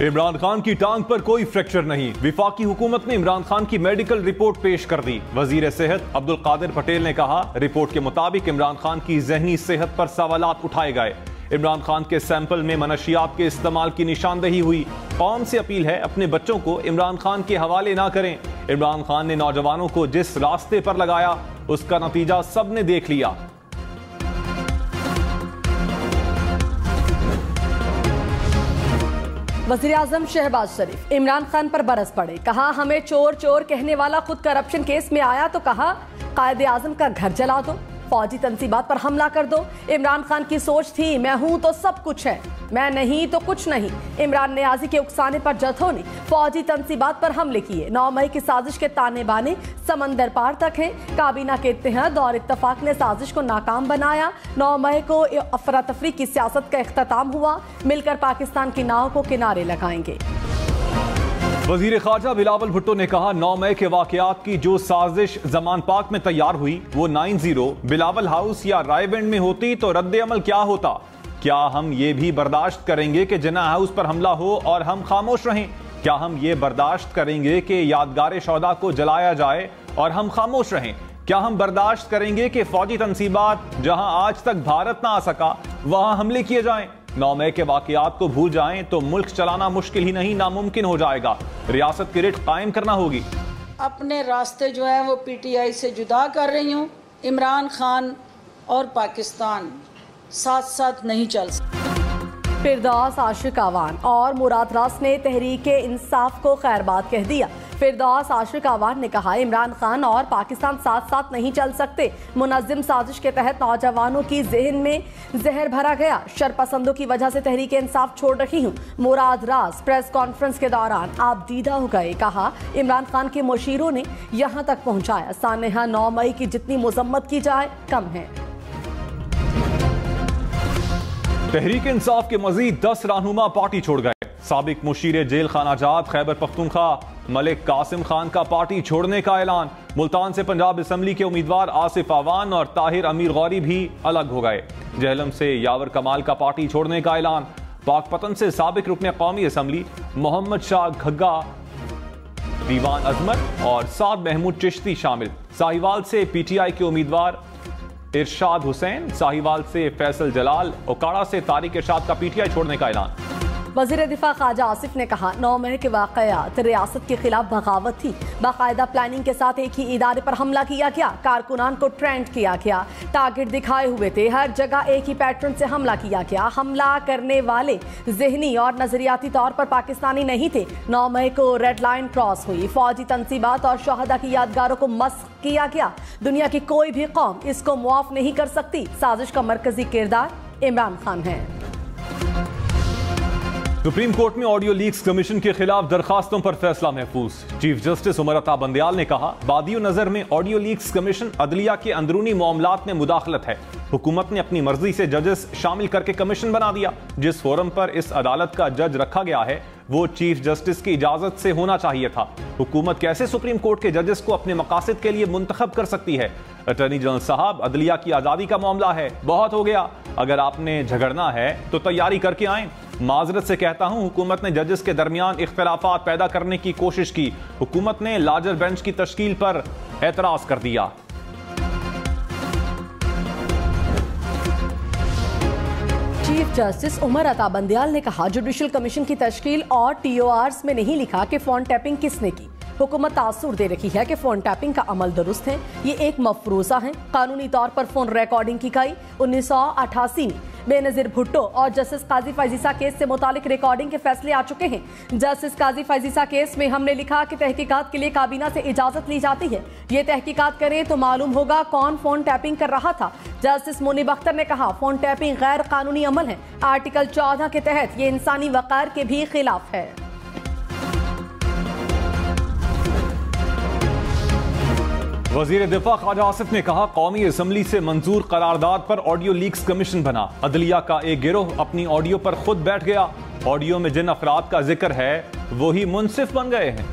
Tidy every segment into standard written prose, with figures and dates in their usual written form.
इमरान खान की टांग पर कोई फ्रैक्चर नहीं। विफाकी हुकूमत ने इमरान खान की मेडिकल रिपोर्ट पेश कर दी। वजीर सेहत अब्दुल कादिर पटेल ने कहा, रिपोर्ट के मुताबिक इमरान खान की जहनी सेहत पर सवालात उठाए गए। इमरान खान के सैंपल में मनशियात के इस्तेमाल की निशानदही हुई। कौम से अपील है, अपने बच्चों को इमरान खान के हवाले ना करें। इमरान खान ने नौजवानों को जिस रास्ते पर लगाया उसका नतीजा सबने देख लिया। वज़ीर आज़म शहबाज शरीफ इमरान खान पर बरस पड़े। कहा, हमें चोर चोर कहने वाला खुद करप्शन केस में आया तो कहा कायदे आज़म का घर जला दो, फौजी तंसीबात पर हमला कर दो। इमरान खान की सोच थी मैं हूं तो सब कुछ है, मैं नहीं तो कुछ नहीं। इमरान नियाजी के उकसाने पर जत्थों ने फौजी तंसीबात पर हमले किए। 9 मई की साजिश के ताने बाने समंदर पार तक हैं। काबीना के इत्तेहाद और इत्तफाक ने साजिश को नाकाम बनाया। 9 मई को अफरा तफरी की सियासत का इख्तिताम हुआ। मिलकर पाकिस्तान की नाव को किनारे लगाएंगे। वजीर खारजा बिलावल भुट्टो ने कहा, 9 मई के वाकयात की जो साजिश जमान पाक में तैयार हुई वो 90 बिलावल हाउस या रायविंड में होती तो रद्द अमल क्या होता। क्या हम ये भी बर्दाश्त करेंगे कि जिन्ना हाउस पर हमला हो और हम खामोश रहें? क्या हम ये बर्दाश्त करेंगे कि यादगार शौदा को जलाया जाए और हम खामोश रहें? क्या हम बर्दाश्त करेंगे कि फौजी तंसीबात जहां आज तक भारत ना आ सका वहां हमले किए जाएं? 9 मई के वाकयात को भूल जाएं तो मुल्क चलाना मुश्किल ही नहीं नामुमकिन हो जाएगा। रियासत की रिट कायम करना होगी। अपने रास्ते जो है वो पीटीआई से जुदा कर रही हूँ। इमरान खान और पाकिस्तान साथ साथ नहीं चल सकते। फिरदौस आशिक आवान और मुराद रास ने तहरीक इंसाफ को खैरबाद कह दिया। फिरदौस आशिक आवान ने कहा, इमरान खान और पाकिस्तान साथ साथ नहीं चल सकते। मुनज़्ज़म साजिश के तहत नौजवानों की जहन में जहर भरा गया। शरपसंदों की वजह से तहरीक इंसाफ छोड़ रही हूँ। मुराद रास प्रेस कॉन्फ्रेंस के दौरान आप दीदा हो गए। कहा, इमरान खान के मुशीरों ने यहाँ तक पहुँचाया। सानेहा 9 मई की जितनी मुजम्मत की जाए कम है। तहरीक इंसाफ के मजीद 10 रहनुमा पार्टी छोड़ गए। साबिक मुशीर जेल खानाजात खैबर पख्तूनख्वा मलिक कासिम खान का पार्टी छोड़ने का ऐलान। मुल्तान से पंजाब असम्बली के उम्मीदवार आसिफ आवान और ताहिर अमीर गौरी भी अलग हो गए। जहलम से यावर कमाल का पार्टी छोड़ने का ऐलान। पाकपतन से साबिक रुकन कौमी असम्बली मोहम्मद शाह घग्गा, दीवान अजमत और साद महमूद चिश्ती शामिल। साहिवाल से पीटीआई के उम्मीदवार इरशाद हुसैन, साहिवाल से फैसल जलाल, ओकाड़ा से तारिक इरशाद का पीटीआई छोड़ने का ऐलान। वज़ीर दिफा ख्वाजा आसिफ ने कहा, 9 मई के वाक़यात रियासत के खिलाफ बगावत थी। बाकायदा प्लानिंग के साथ एक ही इदारे पर हमला किया गया। कारकुनान को ट्रेंड किया गया, टारगेट दिखाए हुए थे। हर जगह एक ही पैटर्न से हमला किया गया। हमला करने वाले जहनी और नजरियाती तौर पर पाकिस्तानी नहीं थे। 9 मई को रेड लाइन क्रॉस हुई। फौजी तंसीबात और शहदा की यादगारों को मस्ख किया गया। दुनिया की कोई भी कौम इसको मुआफ नहीं कर सकती। साजिश का मरकजी किरदार इमरान खान है। सुप्रीम कोर्ट में ऑडियो लीक्स कमीशन के खिलाफ दरखास्तों पर फैसला महफूज। चीफ जस्टिस उमर अता बंदयाल ने कहा, बादियो नजर में ऑडियो लीक्स कमीशन अदलिया के अंदरूनी मामलात में मुदाखलत है। हुकूमत ने अपनी मर्जी से जजेस शामिल करके कमीशन बना दिया। जिस फोरम पर इस अदालत का जज रखा गया है वो चीफ जस्टिस की इजाजत से होना चाहिए था। हुकूमत कैसे सुप्रीम कोर्ट के जजेस को अपने मकासद के लिए मुंतखब कर सकती है? अटॉर्नी जनरल साहब, अदलिया की आज़ादी का मामला है, बहुत हो गया। अगर आपने झगड़ना है तो तैयारी करके आएं। माजरत से कहता हूं, हुकूमत ने जजेस के दरमियान इख्तलाफात पैदा करने की कोशिश की। हुकूमत ने लार्जर बेंच की तश्कील पर एतराज कर दिया। चीफ जस्टिस उमर अता बंदयाल ने कहा, जुडिशल कमीशन की तश्कील और TORs में नहीं लिखा कि फोन टैपिंग किसने की। हुकूमत तासुर दे रही है कि फोन टैपिंग का अमल दुरुस्त है। ये एक मफरूजा है। कानूनी तौर पर फोन रिकॉर्डिंग की गई 1988 में। बेनजीर भुट्टो और जस्टिस काजी फैजीसा केस से मुतालिक रिकॉर्डिंग के फैसले आ चुके हैं। जस्टिस काजी फैजीसा केस में हमने लिखा कि तहकीकात के लिए काबीना से इजाजत ली जाती है। ये तहकीकात करें तो मालूम होगा कौन फोन टैपिंग कर रहा था। जस्टिस मुनीब अख्तर ने कहा, फोन टैपिंग गैर कानूनी अमल है। आर्टिकल 14 के तहत ये इंसानी वक़ार के भी खिलाफ है। वजीर दिफा ख्वाजा आसिफ ने कहा, कौमी असम्बली से मंजूर करारदाद पर ऑडियो लीक्स कमीशन बना। अदलिया का एक गिरोह अपनी ऑडियो पर खुद बैठ गया। ऑडियो में जिन अफराद का जिक्र है वही मुंसिफ बन गए हैं।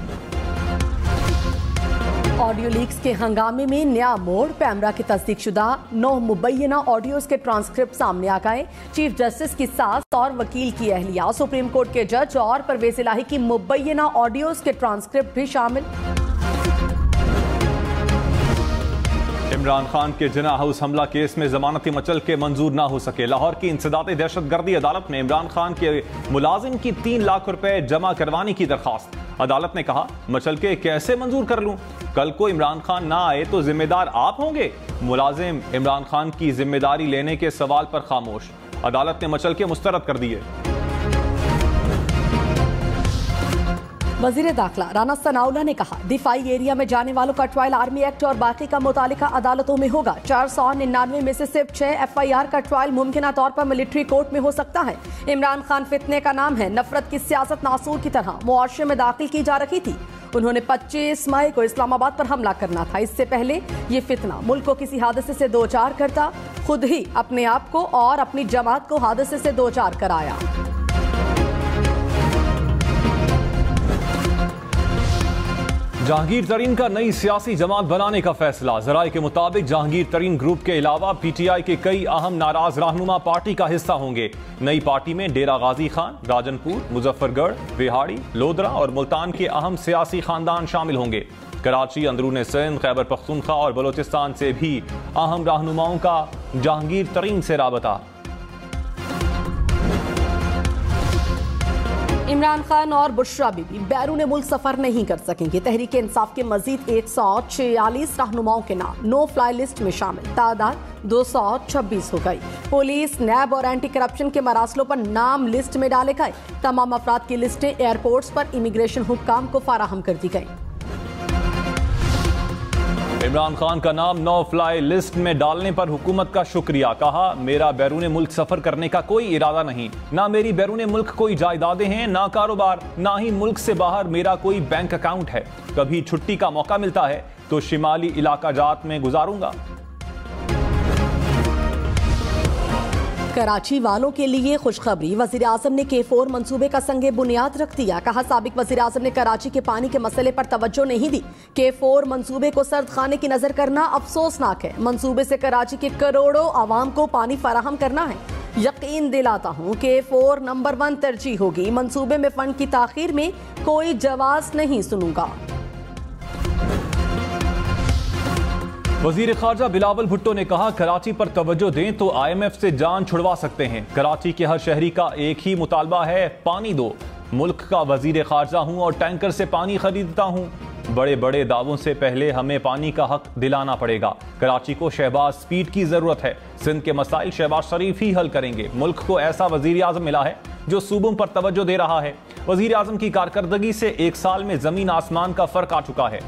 ऑडियो लीक्स के हंगामे में नया मोड़। पैमरा की तस्दीकशुदा 9 मुबैना ऑडियोज के ट्रांसक्रिप्ट सामने आ गए। चीफ जस्टिस की सास और वकील की अहलिया, सुप्रीम कोर्ट के जज और परवेज इलाही की मुबैना ऑडियोज के ट्रांसक्रिप्ट भी शामिल। इमरान खान के जिना हाउस हमला केस में जमानती मचल के मंजूर ना हो सके। लाहौर की इंसदादी दहशतगर्दी अदालत में इमरान खान के मुलाजिम की 3 लाख रुपए जमा करवाने की दरखास्त। अदालत ने कहा, मचल के कैसे मंजूर कर लूं? कल को इमरान खान ना आए तो जिम्मेदार आप होंगे। मुलाजिम इमरान खान की जिम्मेदारी लेने के सवाल पर खामोश। अदालत ने मचल के मुस्तरद कर दिए। वजीर दाखिला राना सनाउल्लाह ने कहा, दिफाई एरिया में जाने वालों का ट्रायल आर्मी एक्ट और बाकी का मुतालिका अदालतों में होगा। 499 में से सिर्फ 6 FIR का ट्रायल मुमकिन तौर पर मिलिट्री कोर्ट में हो सकता है। इमरान खान फितने का नाम है। नफरत की सियासत नासूर की तरह मुआशरे में दाखिल की जा रही थी। उन्होंने 25 मई को इस्लामाबाद पर हमला करना था। इससे पहले ये फितना मुल्क को किसी हादसे से दो चार करता, खुद ही अपने आप को और अपनी जमात को हादसे से दो चार कराया। जहांगीर तरीन का नई सियासी जमात बनाने का फैसला। जराये के मुताबिक जहांगीर तरीन ग्रुप के अलावा PTI के कई अहम नाराज रहनुमा पार्टी का हिस्सा होंगे। नई पार्टी में डेरा गाजी खान, राजनपुर, मुजफ्फरगढ़, विहाड़ी, लोधरा और मुल्तान के अहम सियासी खानदान शामिल होंगे। कराची, अंदरून सिंध, खैबर पख्तूनख्वा और बलोचिस्तान से भी अहम रहनुमाओं का जहांगीर तरीन से राबता। इमरान खान और बुशरा बीबी बैरून मुल्क सफर नहीं कर सकेंगे। तहरीक इंसाफ के मजीद 146 रहनुमाओं के नाम नो फ्लाई लिस्ट में शामिल। तादाद 226 हो गई। पुलिस, नैब और एंटी करप्शन के मरासलों पर नाम लिस्ट में डाले गए। तमाम अफराद की लिस्टें एयरपोर्ट्स पर इमिग्रेशन हुक्काम को फराहम कर दी गई। इमरान खान का नाम नो फ्लाई लिस्ट में डालने पर हुकूमत का शुक्रिया। कहा, मेरा बैरून मुल्क सफर करने का कोई इरादा नहीं। ना मेरी बैरून मुल्क कोई जायदादें हैं, ना कारोबार, ना ही मुल्क से बाहर मेरा कोई बैंक अकाउंट है। कभी छुट्टी का मौका मिलता है तो शिमाली इलाका जात में गुजारूंगा। कराची वालों के लिए खुशखबरी। वजीर आजम ने K4 मंसूबे का संगे बुनियाद रख दिया। कहा, साबिक वजीर आजम ने कराची के पानी के मसले पर तवज्जो नहीं दी। K4 मंसूबे को सर्द खाने की नजर करना अफसोसनाक है। मंसूबे से कराची के करोड़ों आवाम को पानी फराहम करना है। यकीन दिलाता हूँ K4 नंबर 1 तरजीह होगी। मंसूबे में फंड की ताखीर में कोई जवाज नहीं सुनूंगा। वजीर खारजा बिलावल भुट्टो ने कहा, कराची पर तवज्जो दें तो IMF से जान छुड़वा सकते हैं। कराची के हर शहरी का एक ही मुतालबा है, पानी दो। मुल्क का वजीर खारजा हूं और टैंकर से पानी खरीदता हूं। बड़े बड़े दावों से पहले हमें पानी का हक दिलाना पड़ेगा। कराची को शहबाज स्पीड की जरूरत है। सिंध के मसाइल शहबाज शरीफ ही हल करेंगे। मुल्क को ऐसा वजीर आजम मिला है जो सूबों पर तवज्जो दे रहा है। वजीर आजम की कारकर्दगी से 1 साल में जमीन आसमान का फर्क आ चुका है।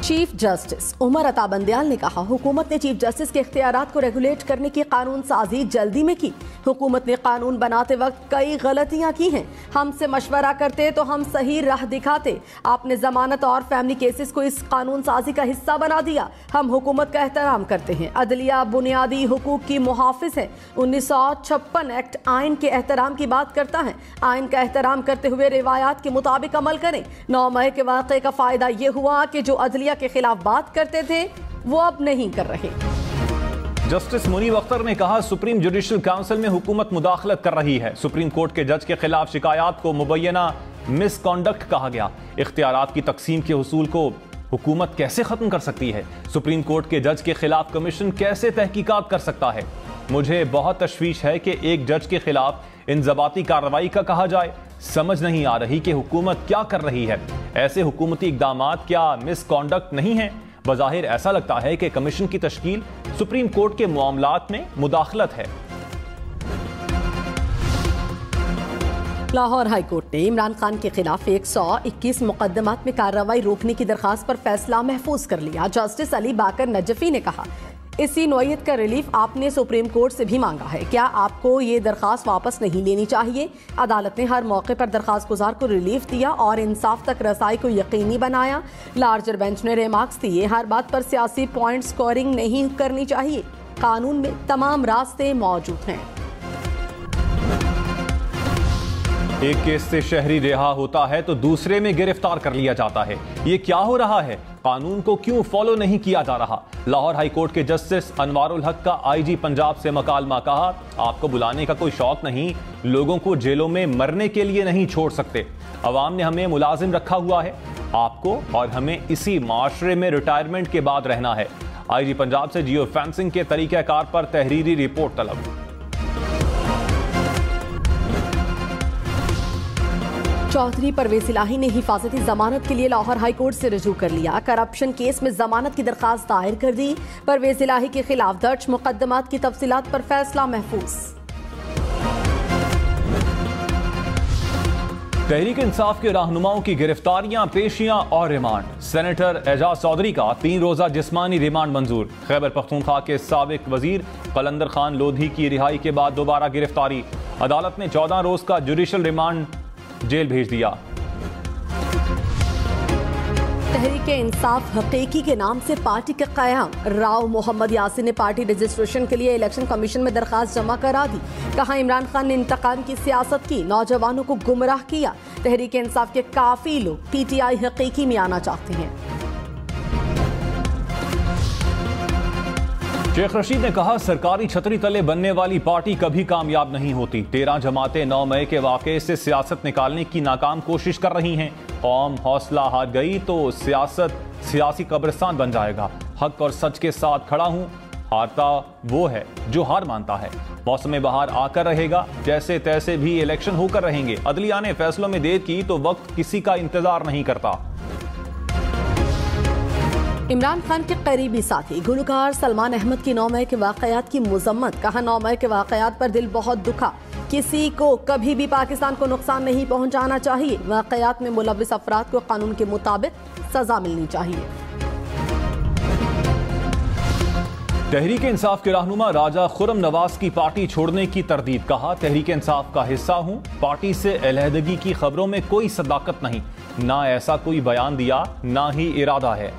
चीफ जस्टिस उमर अता बंदयाल ने कहा, हुकूमत ने चीफ जस्टिस के इख्तियारात को रेगुलेट करने की कानून साजी जल्दी में की। हुकूमत ने कानून बनाते वक्त कई गलतियां की हैं। हमसे मशवरा करते तो हम सही राह दिखाते। आपने जमानत और फैमिली केसेस को इस कानून साजी का हिस्सा बना दिया। हम हुकूमत का एहतराम करते हैं। अदलिया बुनियादी हुकूक की मुहाफिज है। 1956 एक्ट आइन के एहतराम की बात करता है। आइन का एहतराम करते हुए रिवायात के मुताबिक अमल करें। 9 मई के वाक़े का फायदा ये हुआ कि जो अदलिया के खिलाफ बात करते थे वो अब नहीं कर रहे। जस्टिस मुनीब अख्तर ने कहा, सुप्रीम जुडिशल काउंसिल में हुकूमत मुदाखलत कर रही है। सुप्रीम कोर्ट के जज के खिलाफ शिकायत को मुबैना मिसकॉन्डक्ट कहा गया। इख्तियारात की तकसीम के हुसूल को हुकूमत कैसे खत्म कर सकती है? सुप्रीम कोर्ट के जज के खिलाफ कमीशन कैसे तहकीकात कर सकता है? मुझे बहुत तशवीश है कि एक जज के खिलाफ इंजबाती कार्रवाई का कहा जाए। समझ नहीं आ रही कि हुकूमत क्या कर रही है। ऐसे हुकूमती इक़दामात क्या मिसकॉन्डक्ट नहीं है? बज़ाहिर ऐसा लगता है कि कमीशन की तश्कील सुप्रीम कोर्ट के मामलात में मुदाखलत है। लाहौर हाई कोर्ट ने इमरान खान के खिलाफ 121 मुकदमात में कार्रवाई रोकने की दरखास्त पर फैसला महफूज कर लिया। जस्टिस अली बाकर नजफी ने कहा, इसी नौयत का रिलीफ आपने सुप्रीम कोर्ट से भी मांगा है। क्या आपको ये दरखास्त वापस नहीं लेनी चाहिए? अदालत ने हर मौके पर दरखास्त गुजार को रिलीफ दिया और इंसाफ तक रसाई को यकीनी बनाया। लार्जर बेंच ने रिमार्क्स दिए, हर बात पर सियासी पॉइंट स्कोरिंग नहीं करनी चाहिए। कानून में तमाम रास्ते मौजूद हैं। एक केस से शहरी रिहा होता है तो दूसरे में गिरफ्तार कर लिया जाता है। ये क्या हो रहा है? कानून को क्यों फॉलो नहीं किया जा रहा? लाहौर हाई कोर्ट के जस्टिस अनवारुल हक का आईजी पंजाब से मकालमा। कहा, आपको बुलाने का कोई शौक नहीं, लोगों को जेलों में मरने के लिए नहीं छोड़ सकते। अवाम ने हमें मुलाजिम रखा हुआ है, आपको और हमें इसी माशरे में रिटायरमेंट के बाद रहना है। आईजी पंजाब से जियो फेंसिंग के तरीक़ाकार पर तहरीरी रिपोर्ट तलब। चौधरी परवेज इलाही ने हिफाजती जमानत के लिए लाहौर हाई कोर्ट से रजू कर लिया। करप्शन केस में जमानत की दरखास्त दायर कर दी। परवेज इलाही के खिलाफ दर्ज मुकदमात की तफसीलात पर फैसला महफूज। तहरीक इंसाफ के रहनुमाओं की गिरफ्तारियां, पेशियां और रिमांड। सेनेटर एजाज चौधरी का 3 रोजा जिस्मानी रिमांड मंजूर। खैबर पख्तूनख्वा के साबिक वजीर कलंदर खान लोधी की रिहाई के बाद दोबारा गिरफ्तारी। अदालत ने 14 रोज का जुडिशल रिमांड जेल भेज दिया। तहरीक इंसाफ हकीकी के नाम से पार्टी के क़याम। राव मोहम्मद यासिन ने पार्टी रजिस्ट्रेशन के लिए इलेक्शन कमीशन में दरखास्त जमा करा दी। कहा, इमरान खान ने इंतकाम की सियासत की, नौजवानों को गुमराह किया। तहरीक इंसाफ के काफी लोग पीटीआई हकीकी में आना चाहते हैं। शेख रशीद ने कहा, सरकारी छतरी तले बनने वाली पार्टी कभी कामयाब नहीं होती। 13 जमातें 9 मई के वाक़े से सियासत निकालने की नाकाम कोशिश कर रही हैं। कौम हौसला हार गई तो सियासत सियासी कब्रिस्तान बन जाएगा। हक और सच के साथ खड़ा हूं, हारता वो है जो हार मानता है। मौसम बहार आकर रहेगा, जैसे तैसे भी इलेक्शन होकर रहेंगे। अदलिया ने फैसलों में देर की तो वक्त किसी का इंतजार नहीं करता। इमरान खान के करीबी साथी गुलकार सलमान अहमद की 9 मई के वाकयात की मुजम्मत। कहा, 9 मई के वाकयात पर दिल बहुत दुखा। किसी को कभी भी पाकिस्तान को नुकसान नहीं पहुंचाना चाहिए। वाकयात में मुलविस अफराद को कानून के मुताबिक सजा मिलनी चाहिए। तहरीक इंसाफ के रहनुमा राजा खुर्रम नवाज की पार्टी छोड़ने की तरदीद। कहा, तहरीक इंसाफ का हिस्सा हूं, पार्टी से अलहदगी की खबरों में कोई सदाकत नहीं, ना ऐसा कोई बयान दिया ना ही इरादा है।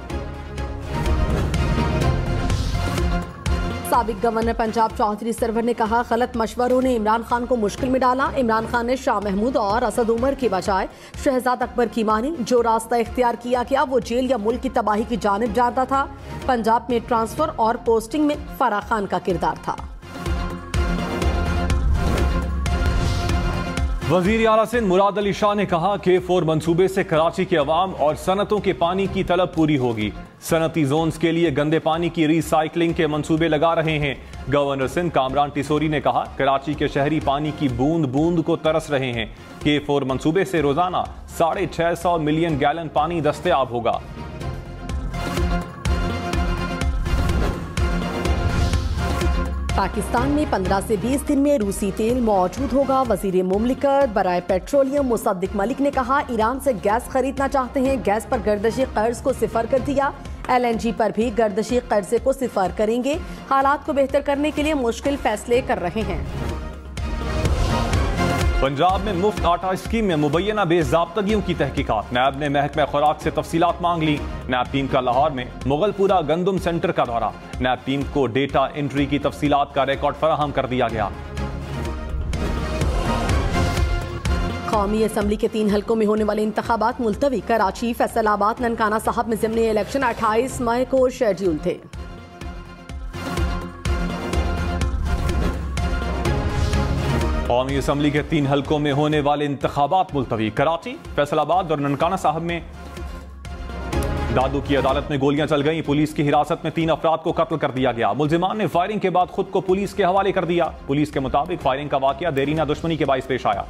साबिक गवर्नर पंजाब चौधरी सरवर ने कहा, गलत मशवरों ने इमरान खान को मुश्किल में डाला। इमरान खान ने शाह महमूद और असद उमर के बजाय शहजाद अकबर की मानी। जो रास्ता इख्तियार किया गया वो जेल या मुल्क की तबाही की जानिब जाता था। पंजाब में ट्रांसफर और पोस्टिंग में फराह खान का किरदार था। वजीर आला सिंध मुराद अली शाह ने कहा, K4 मंसूबे से कराची के अवाम और सनतों के पानी की तलब पूरी होगी। सनती जोन्स के लिए गंदे पानी की रिसाइकलिंग के मंसूबे लगा रहे हैं। गवर्नर सिंध कामरान टिसोरी ने कहा, कराची के शहरी पानी की बूंद बूंद को तरस रहे हैं। K4 मंसूबे से रोजाना 650 मिलियन गैलन पानी दस्तयाब होगा। पाकिस्तान में 15 से 20 दिन में रूसी तेल मौजूद होगा। वजीर मुमलिकत बराए पेट्रोलियम मुसद्दिक मलिक ने कहा, ईरान से गैस खरीदना चाहते हैं। गैस पर गर्दिशी कर्ज को सिफर कर दिया। LNG पर भी गर्दिशी कर्जे को सिफर करेंगे। हालात को बेहतर करने के लिए मुश्किल फैसले कर रहे हैं। पंजाब में मुफ्त आटा स्कीम में मुबैना बेज़ाब्तगियों की तहकीकात। नैब ने महकमा खुराक से तफसीलात मांग ली। नैब टीम का लाहौर में मुगलपुरा गंदम सेंटर का दौरा। नैब टीम को डेटा एंट्री की तफसीलात का रिकॉर्ड फराहम कर दिया गया। कौमी असम्बली के 3 हलकों में होने वाले इंतखाबात मुलतवी। कराची, फैसलाबाद, ननकाना साहब में ज़िमनी इलेक्शन 28 मई को शेड्यूल थे। कौमी असम्बली के 3 हलकों में होने वाले इंतखाबात मुलतवी। कराची, फैसलाबाद और ननकाना साहब में दादू की अदालत में गोलियां चल गईं। पुलिस की हिरासत में 3 अफराद को कत्ल कर दिया गया। मुलजिमान ने फायरिंग के बाद खुद को पुलिस के हवाले कर दिया। पुलिस के मुताबिक फायरिंग का वाकया देरीना दुश्मनी के बाइस पेश आया।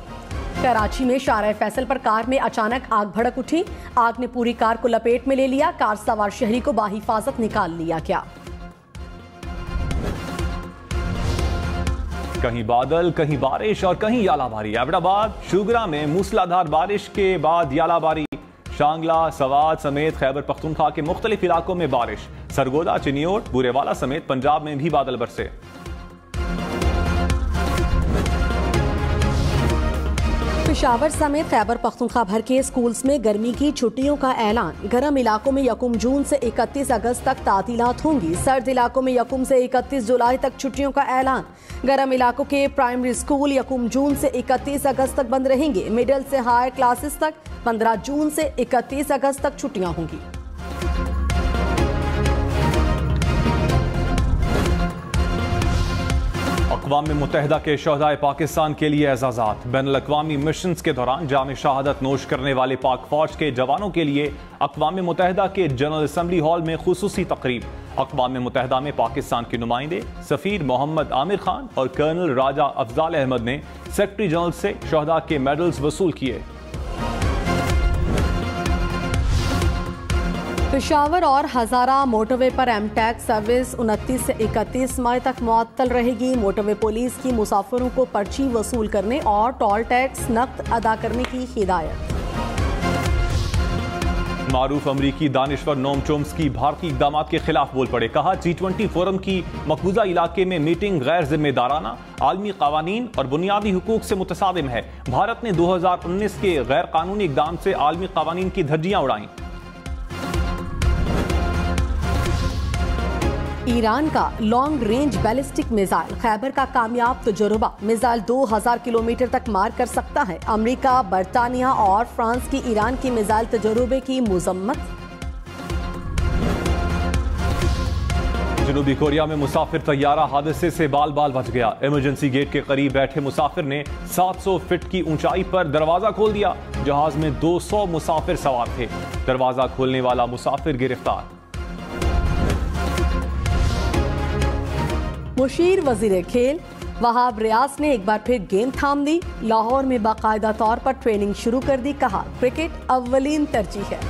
कराची में शारा फैसल पर कार में अचानक आग भड़क उठी। आग ने पूरी कार को लपेट में ले लिया। कार सवार शहरी को बाहिफाजत निकाल लिया गया। कहीं बादल, कहीं बारिश और कहीं यालाबारी। एबटाबाद, शुगरा में मूसलाधार बारिश के बाद यालाबारी। शांगला, सवात समेत खैबर पख्तूनख्वा के मुख्तलिफ इलाकों में बारिश। सरगोदा, चिनियोट, बुरेवाला समेत पंजाब में भी बादल बरसे। पेशावर समेत खैबर पख्तूनख्वा भर के स्कूल्स में गर्मी की छुट्टियों का ऐलान। गर्म इलाकों में 1 जून से 31 अगस्त तक तातीलात होंगी। सर्द इलाकों में 1 से 31 जुलाई तक छुट्टियों का ऐलान। गर्म इलाकों के प्राइमरी स्कूल 1 जून से 31 अगस्त तक बंद रहेंगे। मिडिल से हायर क्लासेस तक 15 जून से 31 अगस्त तक छुट्टियां होंगी। अक़वाम मुत्तहिदा के शहदाए पाकिस्तान के लिए एजाज़ात। बैनुल-अक़वामी मिशन के दौरान जाम शहादत नोश करने वाले पाक फौज के जवानों के लिए अक़वाम मुत्तहिदा के जनरल असम्बली हॉल में खुसूसी तकरीब। अक़वाम मुत्तहिदा में पाकिस्तान के नुमाइंदे सफ़ीर मोहम्मद आमिर खान और कर्नल राजा अफजाल अहमद ने सेक्रेटरी जनरल से शहदा के मेडल्स वसूल किए। पेशावर और हजारा मोटरवे पर एमटैक्स सर्विस 29 से 31 मई तक मुअत्तल रहेगी। मोटरवे पुलिस की मुसाफिरों को पर्ची वसूल करने और टोल टैक्स नकद अदा करने की हिदायत। मारूफ अमरीकी दानिश्वर नोम चोम्स्की भारतीय इक़दामात के खिलाफ बोल पड़े। कहा G20 फोरम की मकबूजा इलाके में मीटिंग गैर जिम्मेदाराना, आलमी कानून और बुनियादी हुकूक से मुतसादिम है। भारत ने 2019 के गैर कानूनी इक़दाम से आलमी कानून की धज्जियां उड़ाई। ईरान का long range ballistic missile Khyber का कामयाब तजुर्बा। मिसाइल 2000 किलोमीटर तक मार कर सकता है। अमेरिका, बरतानिया और फ्रांस की ईरान की मिसाइल तजुर्बे की मुजम्मत। जनूबी कोरिया में मुसाफिर तैयारा हादसे से बाल बाल बच गया। इमरजेंसी गेट के करीब बैठे मुसाफिर ने 700 फीट की ऊंचाई पर दरवाजा खोल दिया। जहाज में 200 मुसाफिर सवार थे। दरवाजा खोलने वाला मुसाफिर गिरफ्तार। मुशीर वजीर खेल वहाब रियाज ने एक बार फिर गेंद थाम दी। लाहौर में बाकायदा तौर पर ट्रेनिंग शुरू कर दी। कहा क्रिकेट अव्वलीन तरजीह है।